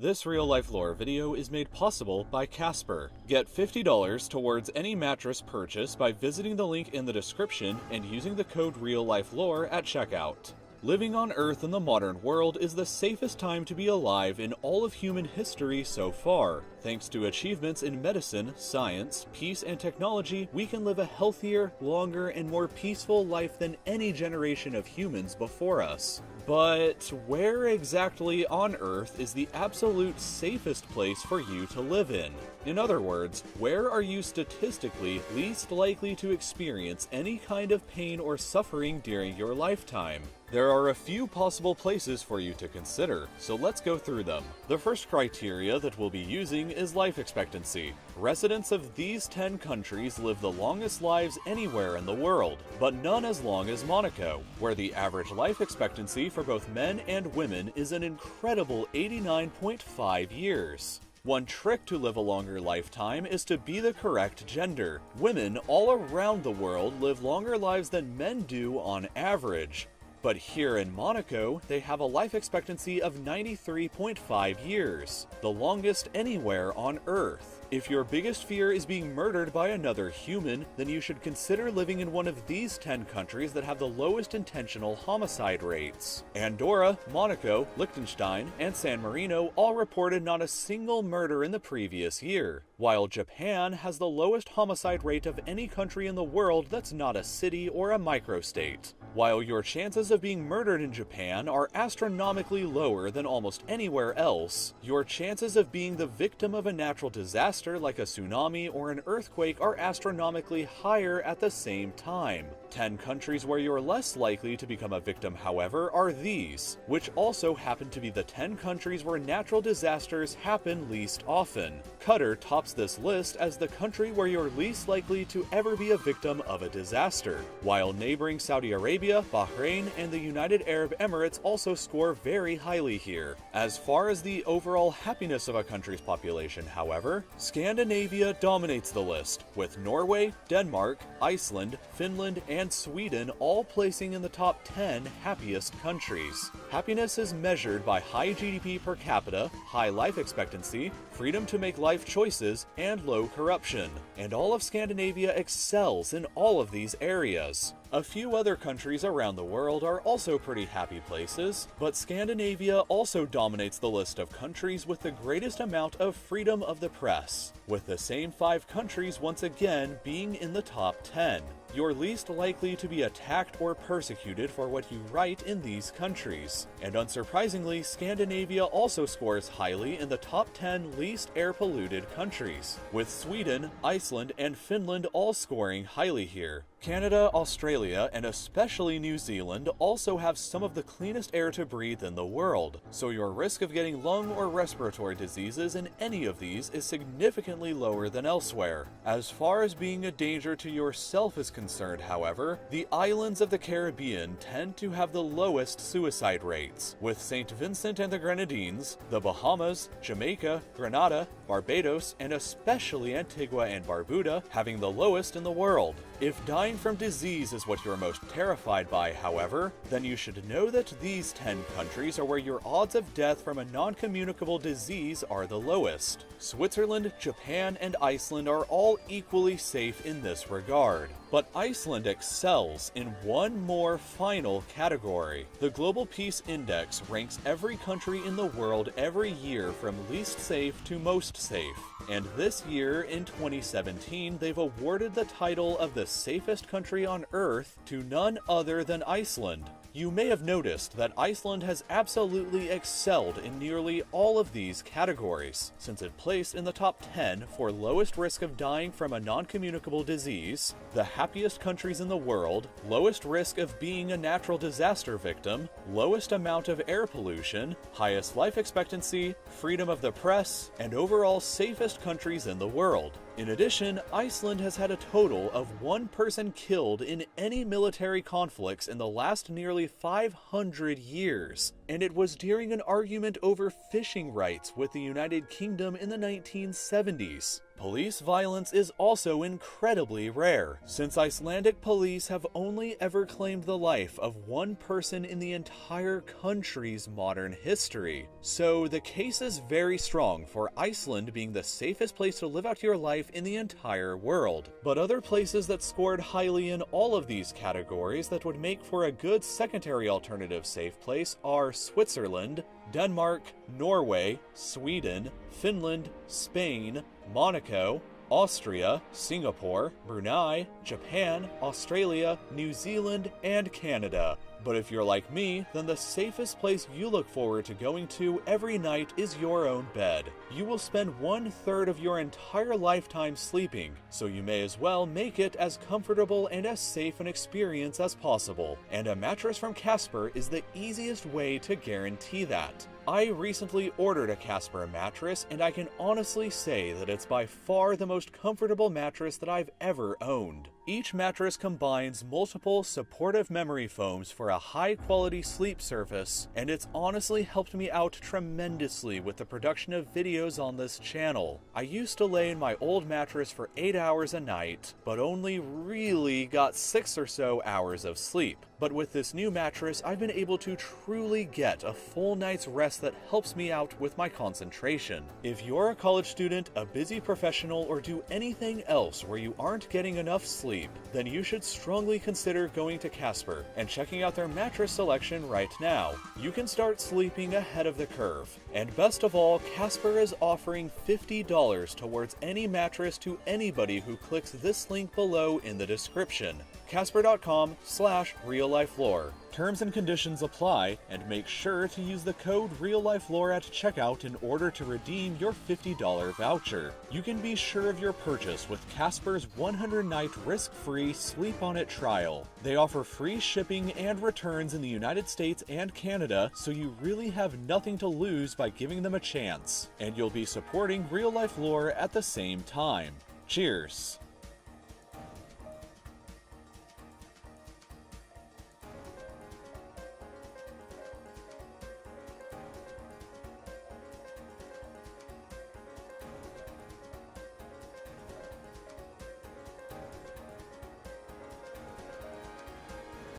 This real-life lore video is made possible by Casper. Get $50 towards any mattress purchase by visiting the link in the description and using the code REALLIFELORE at checkout. Living on Earth in the modern world is the safest time to be alive in all of human history so far. Thanks to achievements in medicine, science, peace, and technology, we can live a healthier, longer, and more peaceful life than any generation of humans before us. But where exactly on Earth is the absolute safest place for you to live in? In other words, where are you statistically least likely to experience any kind of pain or suffering during your lifetime? There are a few possible places for you to consider, so let's go through them. The first criteria that we'll be using is life expectancy. Residents of these 10 countries live the longest lives anywhere in the world, but none as long as Monaco, where the average life expectancy for both men and women is an incredible 89.5 years. One trick to live a longer lifetime is to be the correct gender. Women all around the world live longer lives than men do on average. But here in Monaco, they have a life expectancy of 93.5 years, the longest anywhere on Earth. If your biggest fear is being murdered by another human, then you should consider living in one of these 10 countries that have the lowest intentional homicide rates. Andorra, Monaco, Liechtenstein, and San Marino all reported not a single murder in the previous year, while Japan has the lowest homicide rate of any country in the world that's not a city or a microstate. While your chances of being murdered in Japan are astronomically lower than almost anywhere else, your chances of being the victim of a natural disaster like a tsunami or an earthquake are astronomically higher at the same time. 10 countries where you're less likely to become a victim, however, are these, which also happen to be the 10 countries where natural disasters happen least often. Qatar tops this list as the country where you're least likely to ever be a victim of a disaster, while neighboring Saudi Arabia, Bahrain, and the United Arab Emirates also score very highly here. As far as the overall happiness of a country's population, however, Scandinavia dominates the list, with Norway, Denmark, Iceland, Finland, and Sweden all placing in the top 10 happiest countries. Happiness is measured by high GDP per capita, high life expectancy, freedom to make life choices, and low corruption. And all of Scandinavia excels in all of these areas. A few other countries around the world are also pretty happy places, but Scandinavia also dominates the list of countries with the greatest amount of freedom of the press, with the same 5 countries once again being in the top 10. You're least likely to be attacked or persecuted for what you write in these countries. And unsurprisingly, Scandinavia also scores highly in the top 10 least air-polluted countries, with Sweden, Iceland, and Finland all scoring highly here. Canada, Australia, and especially New Zealand also have some of the cleanest air to breathe in the world, so your risk of getting lung or respiratory diseases in any of these is significantly lower than elsewhere. As far as being a danger to yourself is concerned, however, the islands of the Caribbean tend to have the lowest suicide rates, with St. Vincent and the Grenadines, the Bahamas, Jamaica, Grenada, Barbados, and especially Antigua and Barbuda having the lowest in the world. If dying from disease is what you're most terrified by, however, then you should know that these 10 countries are where your odds of death from a non-communicable disease are the lowest. Switzerland, Japan, and Iceland are all equally safe in this regard. But Iceland excels in one more final category. The Global Peace Index ranks every country in the world every year from least safe to most safe. And this year, in 2017, they've awarded the title of the safest country on Earth to none other than Iceland. You may have noticed that Iceland has absolutely excelled in nearly all of these categories, since it placed in the top 10 for lowest risk of dying from a non-communicable disease, the happiest countries in the world, lowest risk of being a natural disaster victim, lowest amount of air pollution, highest life expectancy, freedom of the press, and overall safest countries in the world. In addition, Iceland has had a total of 1 person killed in any military conflicts in the last nearly 500 years, and it was during an argument over fishing rights with the United Kingdom in the 1970s. Police violence is also incredibly rare, since Icelandic police have only ever claimed the life of one person in the entire country's modern history. So the case is very strong for Iceland being the safest place to live out your life in the entire world. But other places that scored highly in all of these categories that would make for a good secondary alternative safe place are Switzerland, Denmark, Norway, Sweden, Finland, Spain, Monaco, Austria, Singapore, Brunei, Japan, Australia, New Zealand, and Canada. But if you're like me, then the safest place you look forward to going to every night is your own bed. You will spend 1/3 of your entire lifetime sleeping, so you may as well make it as comfortable and as safe an experience as possible. And a mattress from Casper is the easiest way to guarantee that. I recently ordered a Casper mattress, and I can honestly say that it's by far the most comfortable mattress that I've ever owned. Each mattress combines multiple supportive memory foams for a high-quality sleep surface, and it's honestly helped me out tremendously with the production of videos on this channel. I used to lay in my old mattress for 8 hours a night, but only really got 6 or so hours of sleep. But with this new mattress, I've been able to truly get a full night's rest that helps me out with my concentration. If you're a college student, a busy professional, or do anything else where you aren't getting enough sleep, then you should strongly consider going to Casper and checking out their mattress selection right now. You can start sleeping ahead of the curve. And best of all, Casper is offering $50 towards any mattress to anybody who clicks this link below in the description. Casper.com/reallifelore. Terms and conditions apply, and make sure to use the code RealLifeLore at checkout in order to redeem your $50 voucher. You can be sure of your purchase with Casper's 100-night risk-free Sleep On It trial. They offer free shipping and returns in the United States and Canada, so you really have nothing to lose by giving them a chance. And you'll be supporting Real Life Lore at the same time. Cheers!